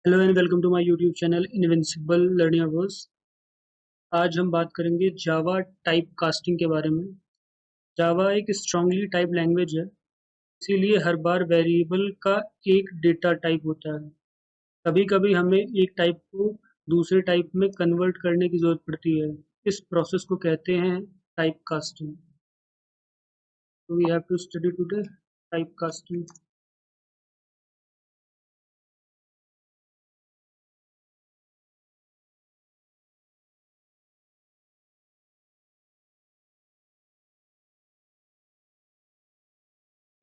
Hello and welcome to my YouTube channel invincible learning hours. आज हम बात करेंगे जावा टाइप कास्टिंग के बारे में। जावा एक स्ट्रांगली टाइप लैंग्वेज है, इसीलिए हर बार वेरिएबल का एक डेटा टाइप होता है। कभी कभी हमें एक टाइप को दूसरे टाइप में कन्वर्ट करने की जरूरत पड़ती है। इस प्रोसेस को कहते हैं टाइप कास्टिंग। तो we have to study today type casting.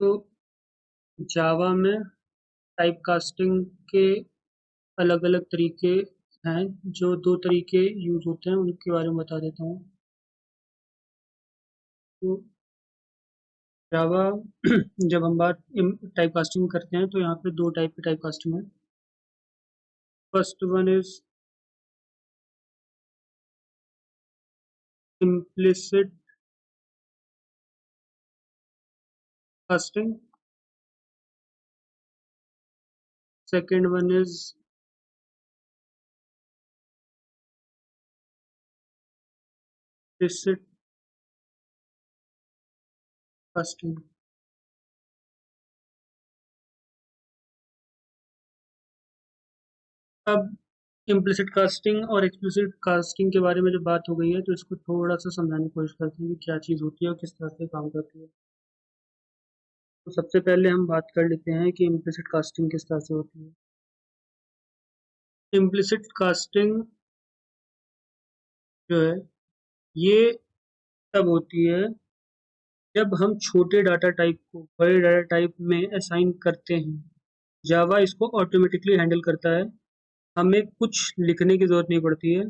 तो जावा में टाइप कास्टिंग के अलग अलग तरीके हैं। जो दो तरीके यूज होते हैं उनके बारे में बता देता हूँ। तो जावा जब हम बात टाइप कास्टिंग करते हैं तो यहाँ पे दो टाइप की टाइप कास्टिंग है। First one is implicit casting, second one is implicit casting. अब इम्प्लिसिट कास्टिंग और एक्सप्लिसिट कास्टिंग के बारे में जब बात हो गई है तो इसको थोड़ा सा समझाने की कोशिश करते हैं कि क्या चीज़ होती है और किस तरह से काम करती है। तो सबसे पहले हम बात कर लेते हैं कि इम्प्लिसिट कास्टिंग किस तरह से होती है। इम्प्लिसिट कास्टिंग जो है ये तब होती है जब हम छोटे डाटा टाइप को बड़े डाटा टाइप में असाइन करते हैं। जावा इसको ऑटोमेटिकली हैंडल करता है, हमें कुछ लिखने की जरूरत नहीं पड़ती है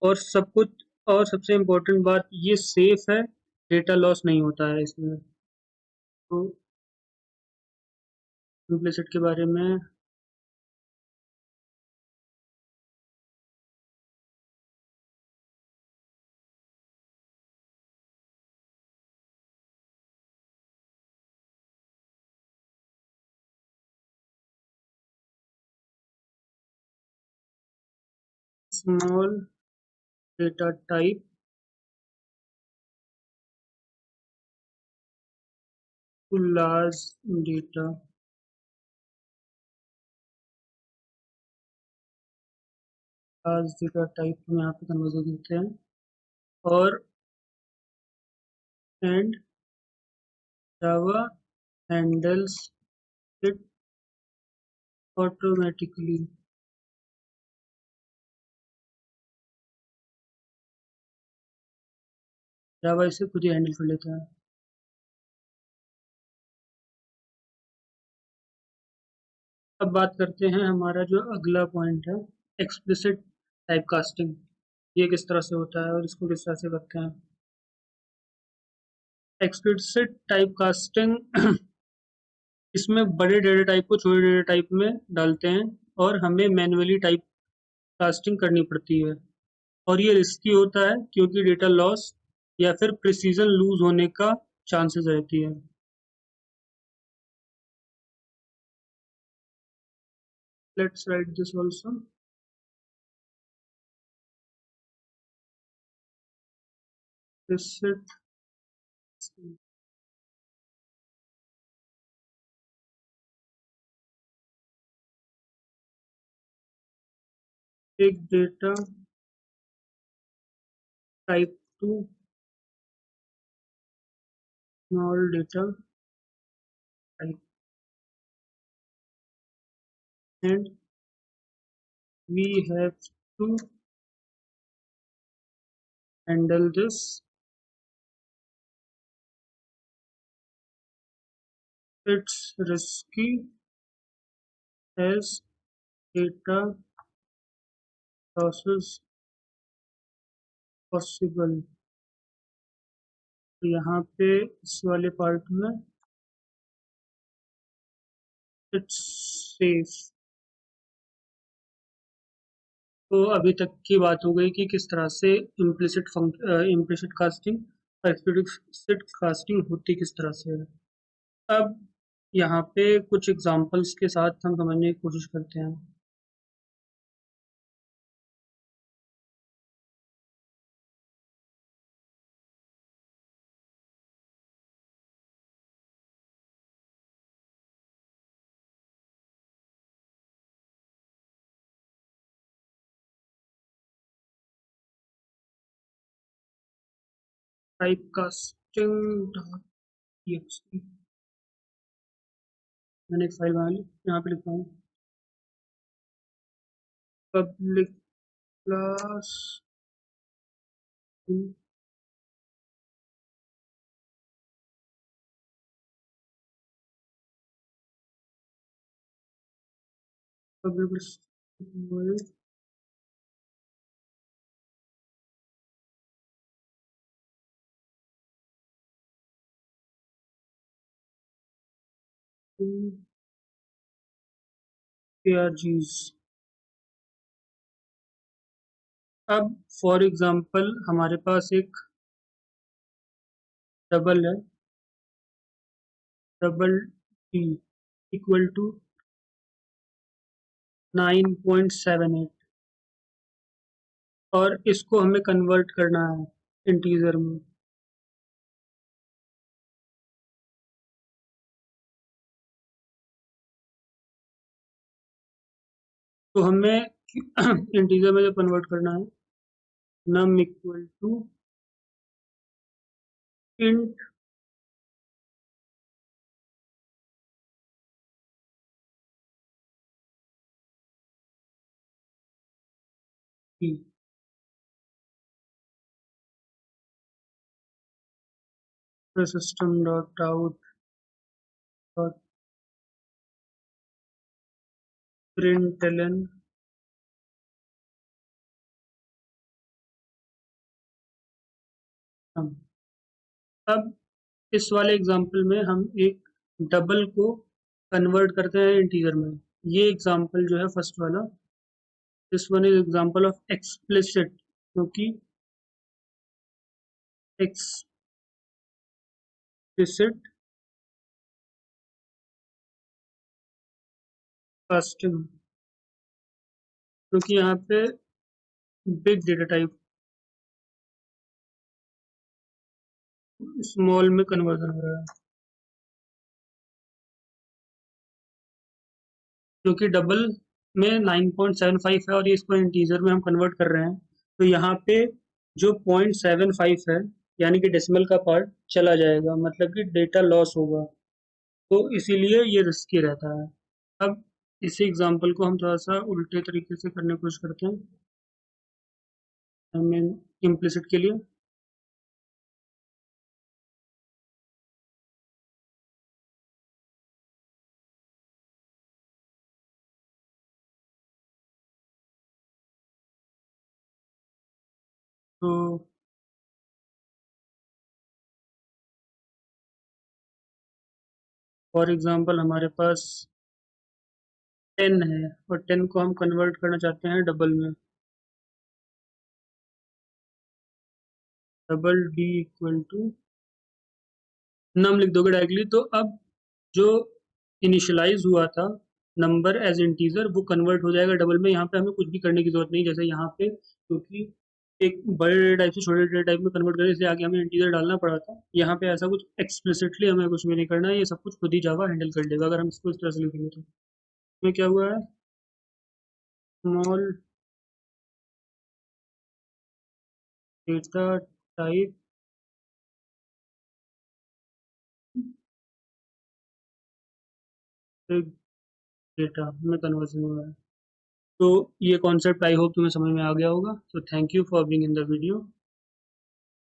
और सब कुछ। और सबसे इम्पोर्टेंट बात, ये सेफ है, डेटा लॉस नहीं होता है इसमें। तो इम्प्लिसिट के बारे में small data type to large data, large data type में यहाँ पे कन्वर्जन देते हैं। और and Java handles it automatically. Java इसे खुद ही हैंडल कर लेता है। अब बात करते हैं हमारा जो अगला पॉइंट है, एक्सप्लिसिट टाइप कास्टिंग। ये किस तरह से होता है और इसको किस तरह से करते हैं। एक्सप्लिसिट टाइप कास्टिंग इसमें बड़े डेटा टाइप को छोटे डेटा टाइप में डालते हैं और हमें मैन्युअली टाइप कास्टिंग करनी पड़ती है। और ये रिस्की होता है क्योंकि डेटा लॉस या फिर प्रिसीजन लूज होने का चांसेस रहती है। Let's write this also. Explicit एक data type to small data type and we have to handle this. It's risky as data losses possible. तो यहाँ पे इस वाले पार्ट में इट्स सेफ। तो अभी तक की बात हो गई कि किस तरह से इम्प्लिसिट कास्टिंग और एक्सप्लिसिट कास्टिंग होती किस तरह से है। अब यहाँ पे कुछ एग्जांपल्स के साथ हम समझने की कोशिश करते हैं। typecasting.txt मैंने एक फाइल बना ली, यहाँ पे लिखता हूँ पब्लिक क्लास पब्लिक args। अब फॉर एग्जांपल हमारे पास एक डबल है, डबल टी इक्वल टू 9.78 और इसको हमें कन्वर्ट करना है इंटीजर में। तो हमें इंटीजर में जब कन्वर्ट करना है, num equal to int t, system dot out dot println हम। अब इस वाले एग्जांपल में हम एक डबल को कन्वर्ट करते हैं इंटीजर में। ये एग्जांपल जो है फर्स्ट वाला, this one is example of explicit, क्योंकि एक्सप्लिसिट कास्टिंग, क्योंकि यहाँ पे बिग डेटा टाइप स्मॉल में कन्वर्जन हो रहा है, क्योंकि डबल में 9.75 है और ये इसको इंटीजर में हम कन्वर्ट कर रहे हैं, तो यहाँ पे जो 0.75 है यानी कि डेसिमल का पार्ट चला जाएगा, मतलब कि डेटा लॉस होगा, तो इसीलिए ये रिस्की रहता है। अब इसी एग्जांपल को हम थोड़ा सा उल्टे तरीके से करने की कोशिश करते हैं, आई मीन इम्प्लिसिट के लिए। तो फॉर एग्जांपल हमारे पास 10 है और 10 को हम कन्वर्ट करना चाहते हैं डबल में, डबल डी इक्वल टू नम लिख दोगे डायरेक्टली। तो अब जो इनिशियलाइज हुआ था नंबर एज इंटीजर वो कन्वर्ट हो जाएगा डबल में, यहाँ पे हमें कुछ भी करने की जरूरत नहीं, जैसे यहाँ पे क्योंकि एक बड़े डेटा टाइप से छोटे डेटा टाइप में कन्वर्ट करें इसलिए आगे हमें इंटीजर डालना पड़ा था। यहाँ पे ऐसा कुछ एक्सप्लिसिटली हमें कुछ भी नहीं करना है, ये सब कुछ खुद ही जावा हैंडल कर लेगा अगर हम इसको इस तरह से लिखेंगे। तो इसमें क्या हुआ है, small data type big data में कन्वर्जन हुआ है। तो ये कॉन्सेप्ट आई होप तुम्हें समझ में आ गया होगा। तो thank you for being in the video.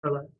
Bye bye.